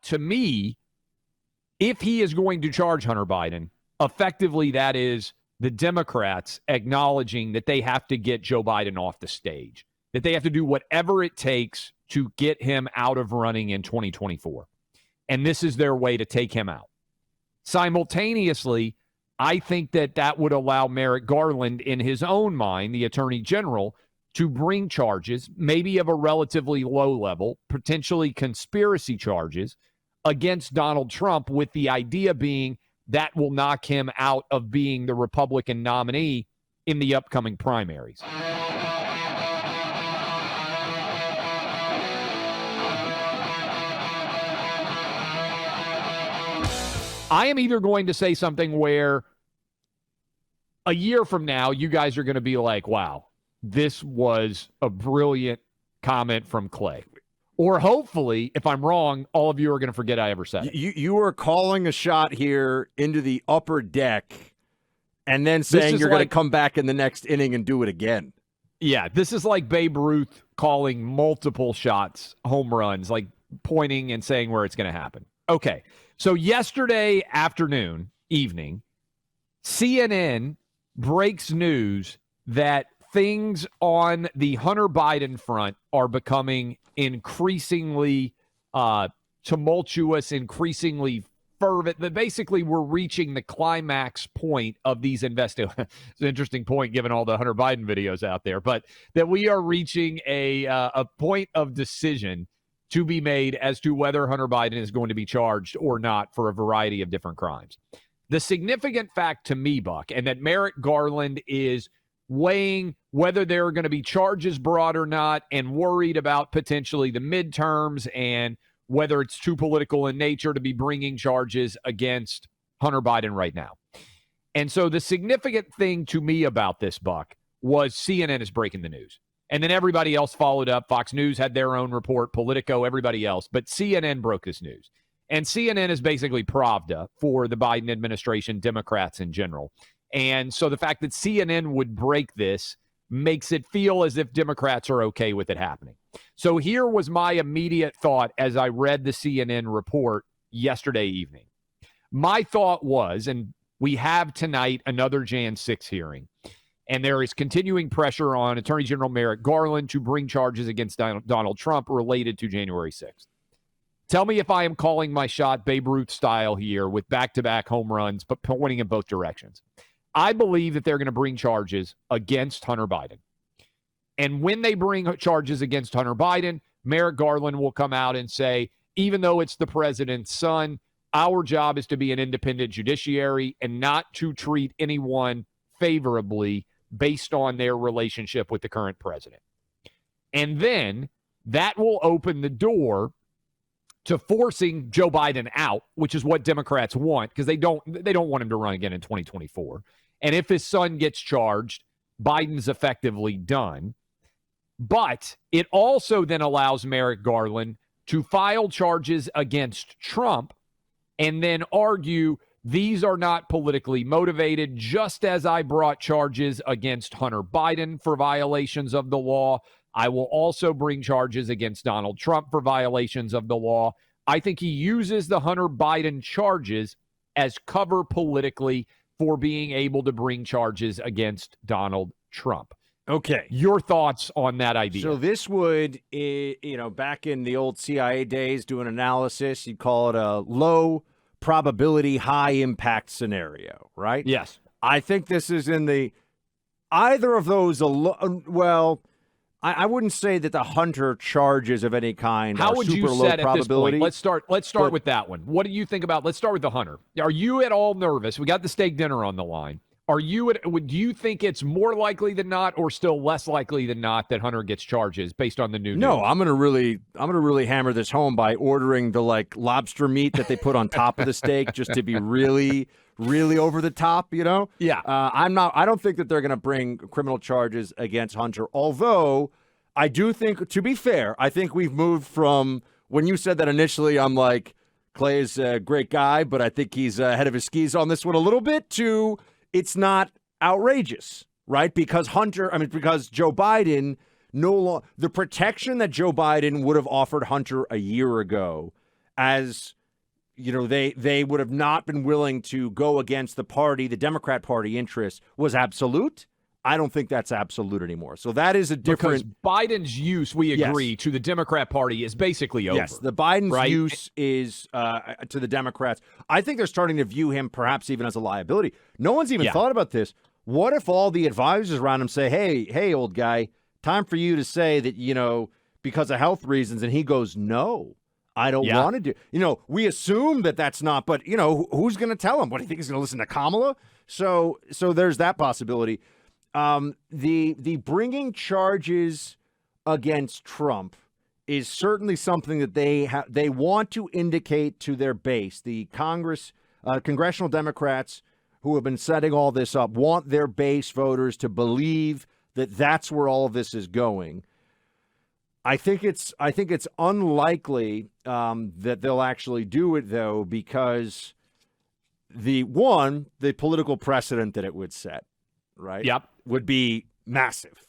to me, if he is going to charge Hunter Biden, effectively that is the Democrats acknowledging that they have to get Joe Biden off the stage, that they have to do whatever it takes to get him out of running in 2024. And this is their way to take him out. Simultaneously, I think that that would allow Merrick Garland, in his own mind, the Attorney General, to bring charges, maybe of a relatively low level, potentially conspiracy charges, against Donald Trump, with the idea being that will knock him out of being the Republican nominee in the upcoming primaries. I am either going to say something where a year from now, you guys are going to be like, wow, this was a brilliant comment from Clay. Or hopefully, if I'm wrong, all of you are going to forget I ever said it. You are calling a shot here into the upper deck and then saying you're going to come back in the next inning and do it again. Yeah, this is like Babe Ruth calling multiple shots, home runs, like pointing and saying where it's going to happen. Okay, so yesterday evening, CNN breaks news that things on the Hunter Biden front are becoming increasingly tumultuous, increasingly fervent. That basically we're reaching the climax point of these investigations. It's an interesting point given all the Hunter Biden videos out there, but that we are reaching a point of decision to be made as to whether Hunter Biden is going to be charged or not for a variety of different crimes. The significant fact to me, Buck, and that Merrick Garland is weighing whether there are going to be charges brought or not, and worried about potentially the midterms and whether it's too political in nature to be bringing charges against Hunter Biden right now. And so the significant thing to me about this, Buck, was CNN is breaking the news. And then everybody else followed up. Fox News had their own report, Politico, everybody else. But CNN broke this news. And CNN is basically Pravda for the Biden administration, Democrats in general. And so the fact that CNN would break this makes it feel as if Democrats are okay with it happening. So here was my immediate thought as I read the CNN report yesterday evening. My thought was, and we have tonight another Jan 6 hearing, and there is continuing pressure on Attorney General Merrick Garland to bring charges against Donald Trump related to January 6th. Tell me if I am calling my shot Babe Ruth style here with back-to-back home runs, but pointing in both directions. I believe that they're going to bring charges against Hunter Biden. And when they bring charges against Hunter Biden, Merrick Garland will come out and say, even though it's the president's son, our job is to be an independent judiciary and not to treat anyone favorably based on their relationship with the current president. And then that will open the door to forcing Joe Biden out, which is what Democrats want, because they don't want him to run again in 2024. And if his son gets charged, Biden's effectively done. But it also then allows Merrick Garland to file charges against Trump and then argue these are not politically motivated, just as I brought charges against Hunter Biden for violations of the law. I will also bring charges against Donald Trump for violations of the law. I think he uses the Hunter Biden charges as cover politically for being able to bring charges against Donald Trump. Okay. Your thoughts on that idea? So this would, back in the old CIA days, doing analysis, you'd call it a low probability, high impact scenario, right? Yes. I think this is in either of those. I wouldn't say that the Hunter charges of any kind are super low probability. Let's start with that one. What do you think about? Let's start with the Hunter. Are you at all nervous? We got the steak dinner on the line. Do you think it's more likely than not, or still less likely than not, that Hunter gets charges based on the new news? No, I'm gonna really hammer this home by ordering the lobster meat that they put on top of the steak, just to be really, really over the top. Yeah. I don't think that they're gonna bring criminal charges against Hunter. Although I do think, to be fair, I think we've moved from when you said that initially. I'm like, Clay is a great guy, but I think he's ahead of his skis on this one a little bit. To it's not outrageous, right? Because Joe Biden the protection that Joe Biden would have offered Hunter a year ago as they would have not been willing to go against the Democrat Party interest was absolute. I don't think that's absolute anymore. So that is a different. Because Biden's use, we agree, Yes. to the Democrat Party is basically over. Yes, the Biden's right? use is to the Democrats. I think they're starting to view him perhaps even as a liability. No one's even thought about this. What if all the advisors around him say, hey, old guy, time for you to say that, because of health reasons, and he goes, no. I don't want to do. We assume that that's not, but who's going to tell him? What, do you think he's going to listen to Kamala? So there's that possibility. The bringing charges against Trump is certainly something that they want to indicate to their base. The congressional Democrats who have been setting all this up want their base voters to believe that that's where all of this is going. I think it's unlikely that they'll actually do it, though, because the political precedent that it would set, right? Yep. Would be massive.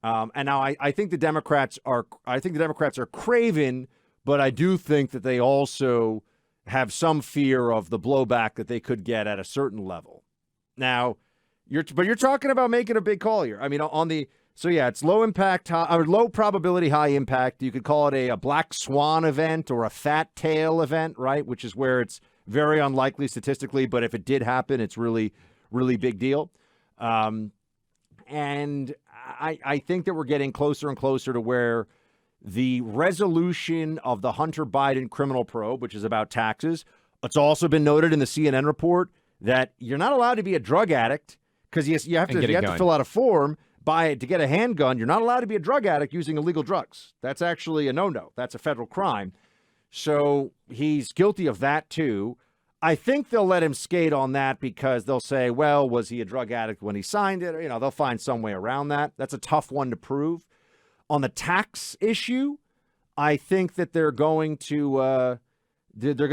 And now I think the Democrats are craven, but I do think that they also have some fear of the blowback that they could get at a certain level. Now, you're talking about making a big call here. I mean, it's low impact, or low probability, high impact. You could call it a black swan event or a fat tail event, right? Which is where it's very unlikely statistically, but if it did happen, it's really, really big deal. And I think that we're getting closer and closer to where the resolution of the Hunter Biden criminal probe, which is about taxes. It's also been noted in the CNN report that you're not allowed to be a drug addict because you have to fill out a form. To get a handgun, you're not allowed to be a drug addict using illegal drugs. That's actually a no-no. That's a federal crime. So he's guilty of that too. I think they'll let him skate on that because they'll say, well, was he a drug addict when he signed it? Or, they'll find some way around that. That's a tough one to prove. On the tax issue, I think that they're going to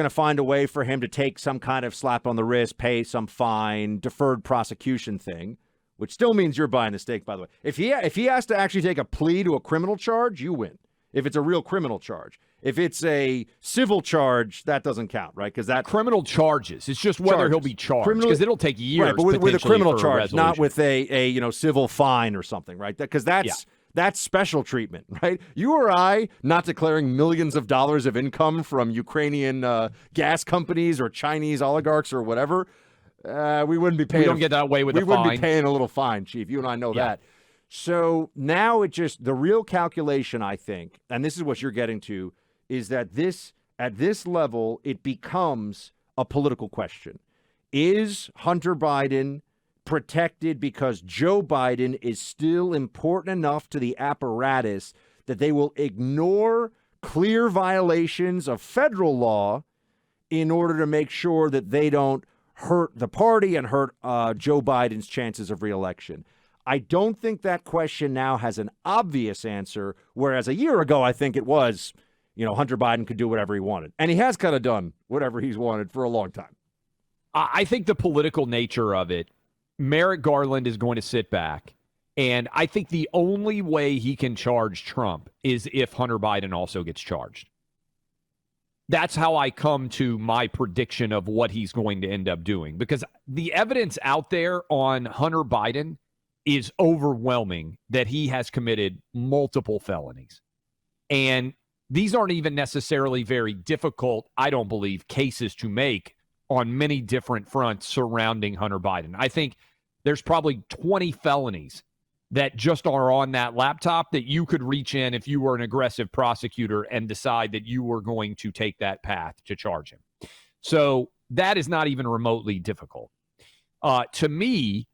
find a way for him to take some kind of slap on the wrist, pay some fine, deferred prosecution thing. Which still means you're buying the steak, by the way. If he has to actually take a plea to a criminal charge, you win. If it's a real criminal charge. If it's a civil charge, that doesn't count, right? Because that criminal charges. It's just whether he'll be charged, because it'll take years. Right, but with a criminal charge, not with a civil fine or something, right? Because that's special treatment, right? You or I not declaring millions of dollars of income from Ukrainian gas companies or Chinese oligarchs or whatever. We wouldn't be paying. We don't get that way with a fine. We wouldn't be paying a little fine, Chief. You and I know that. So now the real calculation, I think, and this is what you're getting to, is that at this level, it becomes a political question. Is Hunter Biden protected because Joe Biden is still important enough to the apparatus that they will ignore clear violations of federal law in order to make sure that they don't hurt the party and hurt Joe Biden's chances of reelection? I don't think that question now has an obvious answer, whereas a year ago I think it was, Hunter Biden could do whatever he wanted. And he has kind of done whatever he's wanted for a long time. I think the political nature of it, Merrick Garland is going to sit back, and I think the only way he can charge Trump is if Hunter Biden also gets charged. That's how I come to my prediction of what he's going to end up doing, because the evidence out there on Hunter Biden is overwhelming that he has committed multiple felonies. And these aren't even necessarily very difficult, I don't believe, cases to make on many different fronts surrounding Hunter Biden. I think there's probably 20 felonies that just are on that laptop that you could reach in if you were an aggressive prosecutor and decide that you were going to take that path to charge him. So that is not even remotely difficult. To me,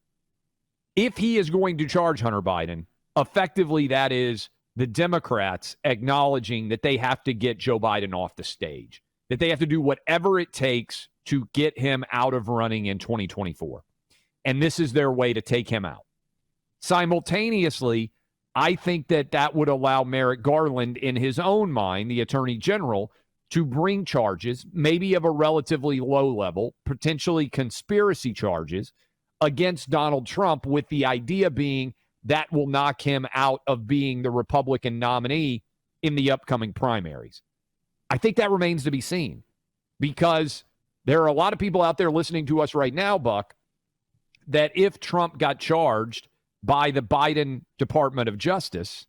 if he is going to charge Hunter Biden, effectively that is the Democrats acknowledging that they have to get Joe Biden off the stage, that they have to do whatever it takes to get him out of running in 2024. And this is their way to take him out. Simultaneously, I think that would allow Merrick Garland, in his own mind, the Attorney General, to bring charges, maybe of a relatively low level, potentially conspiracy charges, against Donald Trump, with the idea being that will knock him out of being the Republican nominee in the upcoming primaries. I think that remains to be seen, because there are a lot of people out there listening to us right now, Buck, that if Trump got charged by the Biden Department of Justice,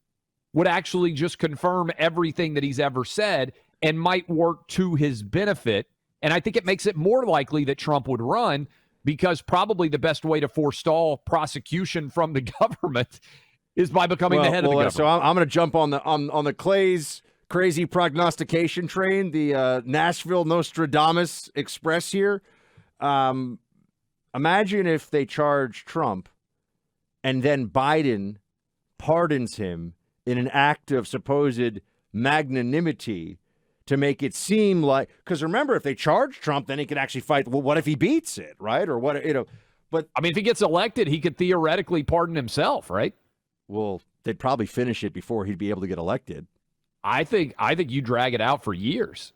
would actually just confirm everything that he's ever said and might work to his benefit. And I think it makes it more likely that Trump would run, because probably the best way to forestall prosecution from the government is by becoming the head of the government. So I'm going to jump on the Clay's crazy prognostication train, the Nashville Nostradamus Express here. Imagine if they charge Trump and then Biden pardons him in an act of supposed magnanimity to make it seem like, because remember, if they charge Trump, then he could actually fight. Well, what if he beats it, right? Or what, but I mean, if he gets elected, he could theoretically pardon himself, right? Well, they'd probably finish it before he'd be able to get elected. I think you drag it out for years.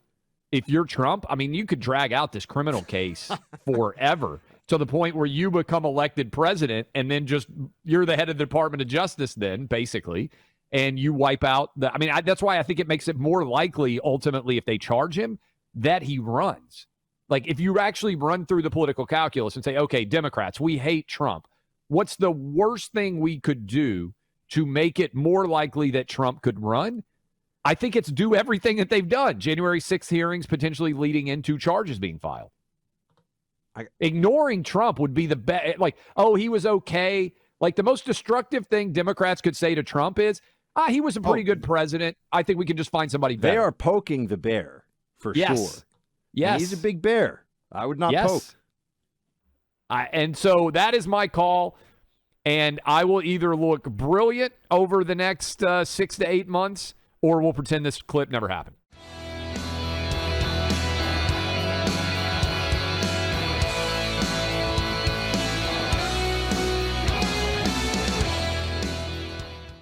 If you're Trump, I mean, you could drag out this criminal case forever, to the point where you become elected president, and then just you're the head of the Department of Justice then, basically, and you wipe out the – I mean, that's why I think it makes it more likely ultimately, if they charge him, that he runs. Like, if you actually run through the political calculus and say, okay, Democrats, we hate Trump. What's the worst thing we could do to make it more likely that Trump could run? I think it's do everything that they've done. January 6th hearings potentially leading into charges being filed. Ignoring Trump would be the best. Like, oh, he was okay. Like, the most destructive thing Democrats could say to Trump is, he was a pretty good president. I think we can just find somebody better. They are poking the bear, for sure. Yes. And he's a big bear. I would not poke. And so that is my call. And I will either look brilliant over the next 6 to 8 months, or we'll pretend this clip never happened.